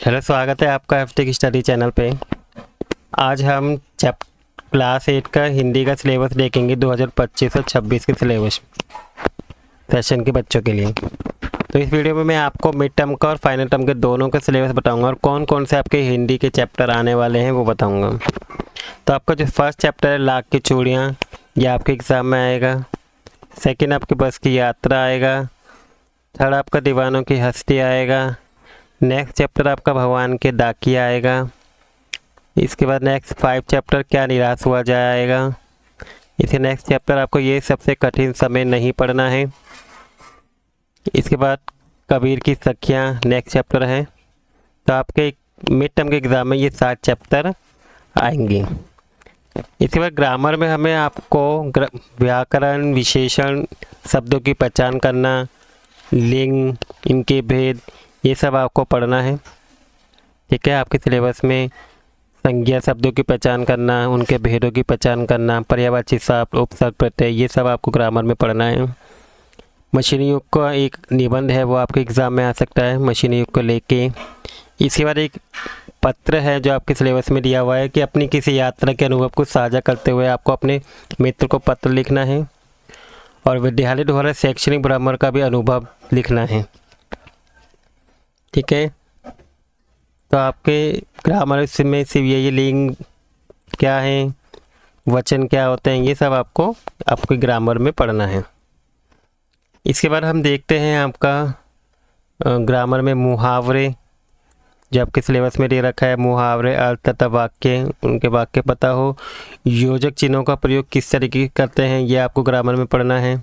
Hello, स्वागत है आपका एफटेक स्टडी चैनल पे। आज हम क्लास 8 का हिंदी का सिलेबस देखेंगे 2025 और 26 के सिलेबस सेशन के बच्चों के लिए। तो इस वीडियो में मैं आपको मिड टर्म का और फाइनल टर्म के दोनों का सिलेबस बताऊंगा और कौन कौन से आपके हिंदी के चैप्टर आने वाले हैं वो बताऊंगा। तो आपका जो फर्स्ट चैप्टर है लाख की चूड़ियाँ, ये आपके एग्ज़ाम में आएगा। सेकेंड आपके बस की यात्रा आएगा। थर्ड आपका दीवानों की हस्ती आएगा। नेक्स्ट चैप्टर आपका भगवान के डाकिया आएगा। इसके बाद नेक्स्ट 5 चैप्टर क्या निराश हुआ जाएगा। इसके नेक्स्ट चैप्टर आपको ये सबसे कठिन समय नहीं पढ़ना है। इसके बाद कबीर की सखियाँ नेक्स्ट चैप्टर है। तो आपके मिड टर्म के एग्ज़ाम में ये 7 चैप्टर आएंगे। इसके बाद ग्रामर में हमें आपको व्याकरण, विशेषण, शब्दों की पहचान करना, लिंग, इनके भेद, ये सब आपको पढ़ना है। ठीक है, आपके सिलेबस में संज्ञा शब्दों की पहचान करना, उनके भेदों की पहचान करना, पर्यायवाची शब्द, उपसर्ग, प्रत्यय, ये सब आपको ग्रामर में पढ़ना है। मशीनी युग का एक निबंध है, वो आपके एग्ज़ाम में आ सकता है मशीनी युग को लेके। इसके बाद एक पत्र है जो आपके सिलेबस में दिया हुआ है कि अपनी किसी यात्रा के अनुभव को साझा करते हुए आपको अपने मित्र को पत्र लिखना है। और विद्यालय द्वारा शैक्षणिक भ्रमण का भी अनुभव लिखना है। ठीक है, तो आपके ग्रामर में सिर्फ ये लिंग क्या है, वचन क्या होते हैं, ये सब आपको आपके ग्रामर में पढ़ना है। इसके बाद हम देखते हैं आपका ग्रामर में मुहावरे, जो आपके सिलेबस में दे रखा है। मुहावरे, अर्थ तथा वाक्य, उनके वाक्य पता हो। योजक चिन्हों का प्रयोग किस तरीके करते हैं, ये आपको ग्रामर में पढ़ना है।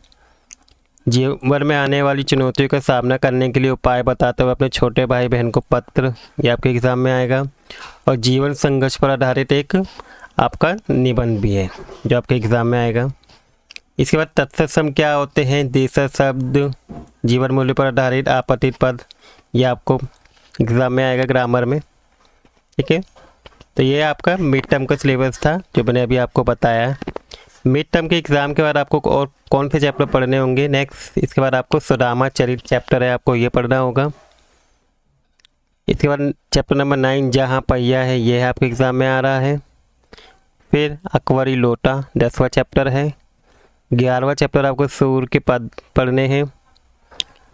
जीवन में आने वाली चुनौतियों का सामना करने के लिए उपाय बताते हुए अपने छोटे भाई बहन को पत्र, ये आपके एग्ज़ाम में आएगा। और जीवन संघर्ष पर आधारित एक आपका निबंध भी है जो आपके एग्ज़ाम में आएगा। इसके बाद तत्सम क्या होते हैं, देशज शब्द, जीवन मूल्य पर आधारित आपतित पद, ये आपको एग्ज़ाम में आएगा ग्रामर में। ठीक है, तो ये आपका मिड टर्म का सिलेबस था जो मैंने अभी आपको बताया। मिड टर्म के एग्ज़ाम के बाद आपको और कौन से चैप्टर पढ़ने होंगे नेक्स्ट, इसके बाद आपको सुदामा चरित्र चैप्टर है, आपको ये पढ़ना होगा। इसके बाद चैप्टर नंबर 9 जहाँ पहिया है, ये है आपके एग्ज़ाम में आ रहा है। फिर अकबरी लोटा 10वां चैप्टर है। 11वां चैप्टर आपको सूर के पद पढ़ने हैं।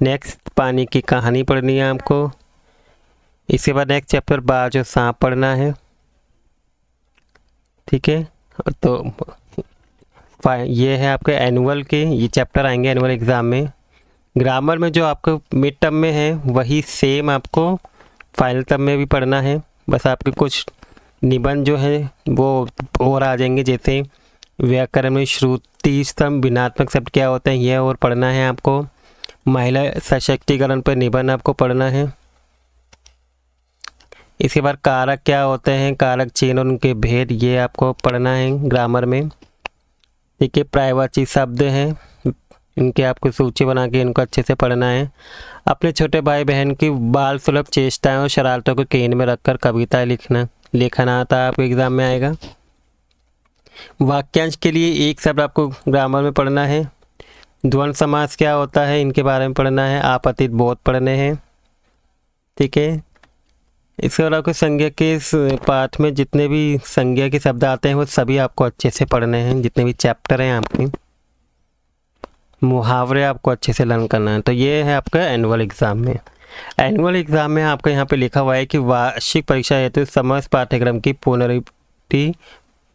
नेक्स्ट पानी की कहानी पढ़नी है आपको। इसके बाद नेक्स्ट चैप्टर बाज और सांप पढ़ना है। ठीक है, तो ये है आपके एनुअल के ये चैप्टर आएंगे एनुअल एग्ज़ाम में। ग्रामर में जो आपको मिड टर्म में है वही सेम आपको फाइनल टर्म में भी पढ़ना है। बस आपके कुछ निबंध जो है वो और आ जाएंगे, जैसे व्याकरण में श्रुति स्तंभ, भिन्नात्मक शब्द क्या होते हैं, ये और पढ़ना है आपको। महिला सशक्तिकरण पर निबंध आपको पढ़ना है। इसके बाद कारक क्या होते हैं, कारक चिन्ह और उनके भेद, ये आपको पढ़ना है ग्रामर में। ठीक है, पर्यायवाची शब्द हैं, इनके आपको सूची बना के इनको अच्छे से पढ़ना है। अपने छोटे भाई बहन की बाल सुलभ चेष्टाएं और शरारतों को केंद्र में रखकर कविताएं लेखन आता है, आपको एग्ज़ाम में आएगा। वाक्यांश के लिए एक शब्द आपको ग्रामर में पढ़ना है। द्वंद्व समास क्या होता है, इनके बारे में पढ़ना है। आपतित बोध पढ़ने हैं। ठीक है, इसके बाद आपको संज्ञा के इस पाठ में जितने भी संज्ञा के शब्द आते हैं वो सभी आपको अच्छे से पढ़ने हैं, जितने भी चैप्टर हैं आपके। मुहावरे आपको अच्छे से लर्न करना है। तो ये है आपका एनुअल एग्ज़ाम में। एनुअल एग्ज़ाम में आपका यहाँ पे लिखा हुआ है कि वार्षिक परीक्षा हेतु समस्त पाठ्यक्रम की पुनरावृत्ति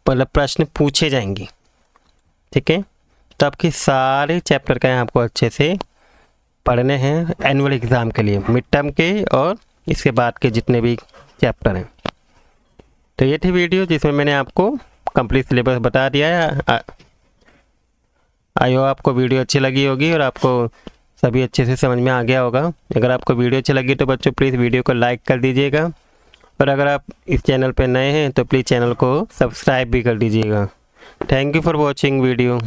मतलब प्रश्न पूछे जाएंगे। ठीक है, तो आपके सारे चैप्टर का यहाँ आपको अच्छे से पढ़ने हैं एनुअल एग्ज़ाम के लिए, मिड टर्म के और इसके बाद के जितने भी चैप्टर हैं। तो ये थी वीडियो जिसमें मैंने आपको कंप्लीट सिलेबस बता दिया है। आई होप आपको वीडियो अच्छी लगी होगी और आपको सभी अच्छे से समझ में आ गया होगा। अगर आपको वीडियो अच्छी लगी तो बच्चों प्लीज़ वीडियो को लाइक कर दीजिएगा, और अगर आप इस चैनल पर नए हैं तो प्लीज़ चैनल को सब्सक्राइब भी कर दीजिएगा। Thank you for watching video.